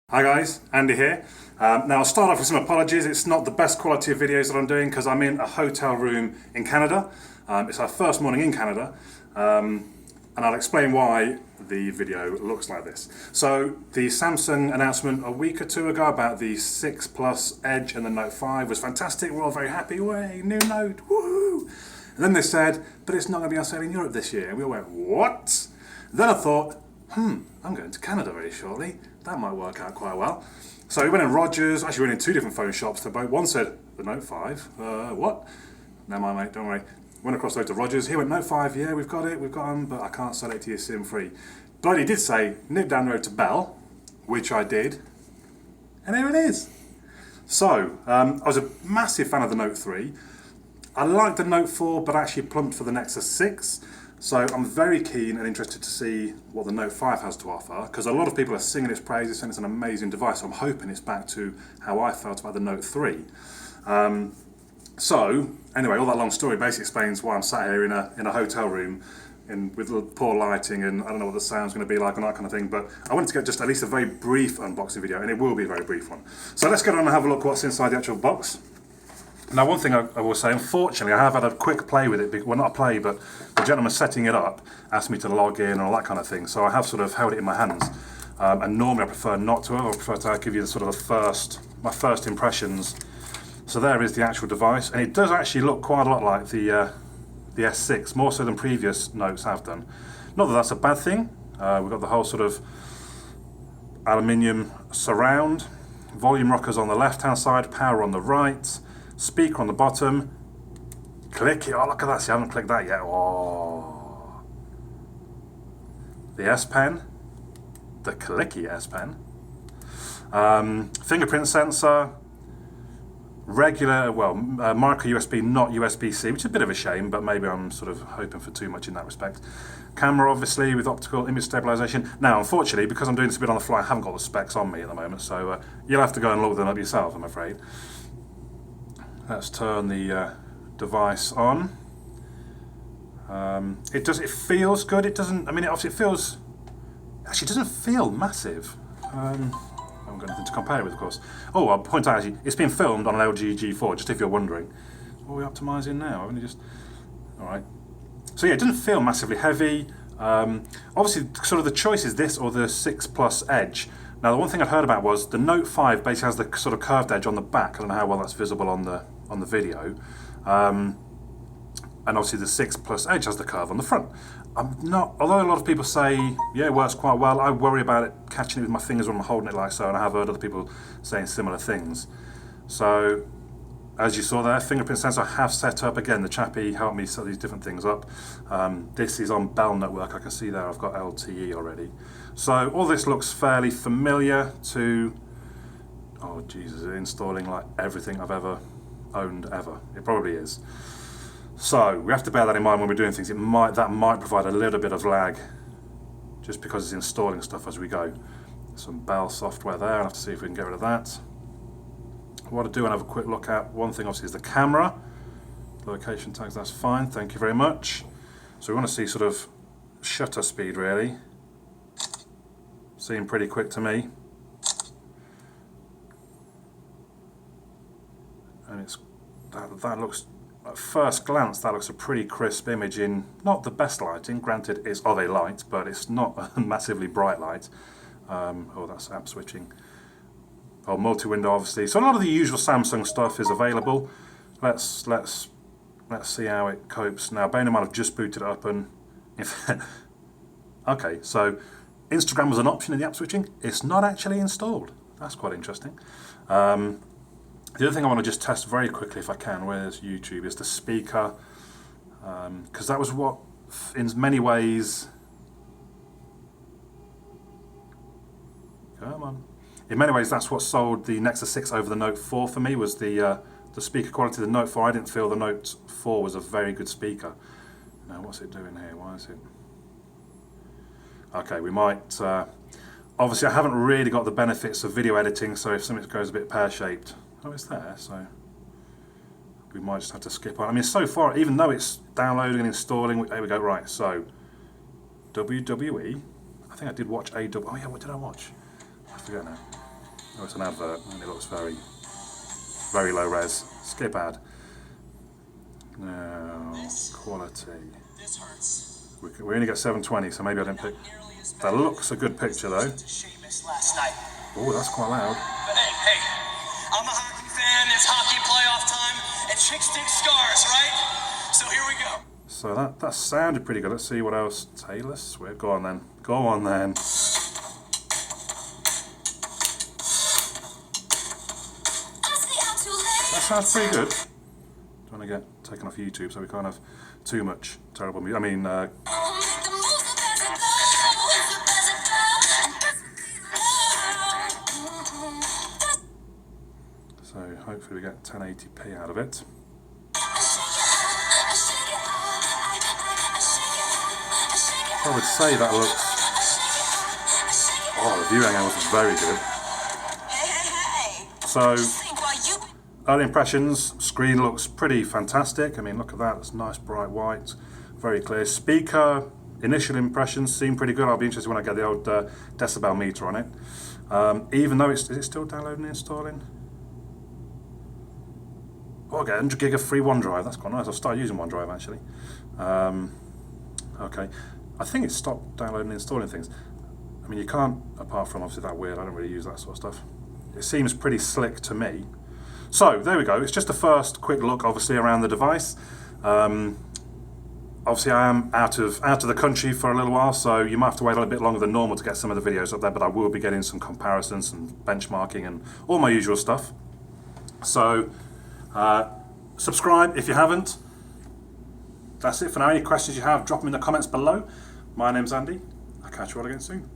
Hi guys, Andy here. Now I'll start off with some apologies. It's not the best quality of videos that I'm doing because I'm in a hotel room in Canada. It's our first morning in Canada, and I'll explain why the video looks like this. So the Samsung announcement a week or two ago about the 6 Plus Edge and the Note 5 was fantastic. We're all very happy. Way, new Note, woohoo! And then they said, but it's not going to be on sale in Europe this year. And we all went, what? Then I thought, I'm going to Canada very shortly. That might work out quite well. So we went in Rogers, actually we went in two different phone shops. One said, the Note 5, what? Never mind mate, don't worry. Went across over to Rogers, he went, Note 5, yeah, we've got them, but I can't sell it to you SIM free. But he did say, nip down the road to Bell, which I did, and here it is. So, I was a massive fan of the Note 3. I liked the Note 4, but actually plumped for the Nexus 6. So I'm very keen and interested to see what the Note 5 has to offer, because a lot of people are singing its praises and it's an amazing device. So I'm hoping it's back to how I felt about the Note 3. So anyway, all that long story basically explains why I'm sat here in a hotel room with poor lighting, and I don't know what the sound's going to be like and that kind of thing, but I wanted to get just at least a very brief unboxing video, and it will be a very brief one. So let's get on and have a look what's inside the actual box. Now, one thing I will say, unfortunately, I have had a quick play with it. Well, not a play, but the gentleman setting it up asked me to log in and all that kind of thing. So I have sort of held it in my hands. And normally I prefer not to. I prefer to give you the sort of my first impressions. So there is the actual device. And it does actually look quite a lot like the S6, more so than previous Notes have done. Not that that's a bad thing. We've got the whole sort of aluminium surround. Volume rockers on the left-hand side, power on the right. Speaker on the bottom, click it, oh look at that, see I haven't clicked that yet, oh. The S Pen, the clicky S Pen, fingerprint sensor, regular, micro USB, not USB-C, which is a bit of a shame, but maybe I'm sort of hoping for too much in that respect. Camera obviously with optical image stabilization. Now unfortunately, because I'm doing this a bit on the fly, I haven't got the specs on me at the moment, so you'll have to go and look them up yourself, I'm afraid. Let's turn the device on. It feels good. It doesn't, I mean, obviously it feels, actually it doesn't feel massive. I haven't got anything to compare it with, of course. Oh, I'll point out actually, it's been filmed on an LG G4, just if you're wondering. What are we optimizing now? I've only just, all right. So yeah, it doesn't feel massively heavy. Obviously, sort of the choice is this or the 6 Plus Edge. Now, the one thing I've heard about was the Note 5 basically has the sort of curved edge on the back. I don't know how well that's visible on the video. And obviously the 6 Plus Edge has the curve on the front. Although a lot of people say, yeah, it works quite well, I worry about it catching it with my fingers when I'm holding it like so, and I have heard other people saying similar things. So, as you saw there, fingerprint sensor I have set up. Again, the chappie helped me set these different things up. This is on Bell network, I can see there I've got LTE already. So all this looks fairly familiar to, oh Jesus, installing like everything I've ever owned ever. It probably is. So we have to bear that in mind when we're doing things. That might provide a little bit of lag just because it's installing stuff as we go. Some Bell software there, I'll have to see if we can get rid of that. What I do and have a quick look at, one thing obviously is the camera. Location tags, that's fine, thank you very much. So we want to see sort of shutter speed really. Seemed pretty quick to me. And that looks, at first glance, that looks a pretty crisp image in not the best lighting. Granted, it's of a light, but it's not a massively bright light. Oh, that's app switching. Oh, multi-window obviously. So a lot of the usual Samsung stuff is available. Let's see how it copes. Now, bearing in mind I've just booted it up and okay, so Instagram was an option in the app switching. It's not actually installed. That's quite interesting. The other thing I want to just test very quickly, if I can, where's YouTube, is the speaker. Because that was what, in many ways, come on. In many ways, that's what sold the Nexus 6 over the Note 4 for me, was the speaker quality. The Note 4, I didn't feel the Note 4 was a very good speaker. Now, what's it doing here? Why is it? Okay, we might, obviously I haven't really got the benefits of video editing, so if something goes a bit pear-shaped, oh, it's there, so we might just have to skip on. I mean, so far, even though it's downloading and installing, there we go, right, so WWE, I think I did watch oh yeah, what did I watch? I forget now. Oh, it's an advert, and it looks very, very low res. Skip ad. Now, quality. This hurts. We only get 720, so maybe I didn't pick. That looks a good picture though. Oh, that's quite loud. But hey, I'm a hockey fan. It's hockey playoff time, and chicks dig scars, right? So here we go. So that sounded pretty good. Let's see what else. Taylor Swift. Go on then. Go on then. That sounds pretty good. Don't want to get taken off YouTube, so we can't have too much terrible music. I mean, so hopefully we get 1080p out of it. I would say that looks. Oh, the viewing angle is very good. So, early impressions, screen looks pretty fantastic. I mean, look at that, it's nice bright white, very clear. Speaker, initial impressions seem pretty good. I'll be interested when I get the old decibel meter on it. Even though is it still downloading and installing? Oh, I get 100 gig of free OneDrive, that's quite nice. I've started using OneDrive actually. Okay, I think it's stopped downloading and installing things. I mean, you can't, apart from obviously that weird, I don't really use that sort of stuff. It seems pretty slick to me. So there we go. It's just a first quick look, obviously, around the device. Obviously, I am out of the country for a little while, so you might have to wait a little bit longer than normal to get some of the videos up there. But I will be getting some comparisons and benchmarking and all my usual stuff. So subscribe if you haven't. That's it for now. Any questions you have, drop them in the comments below. My name's Andy. I'll catch you all again soon.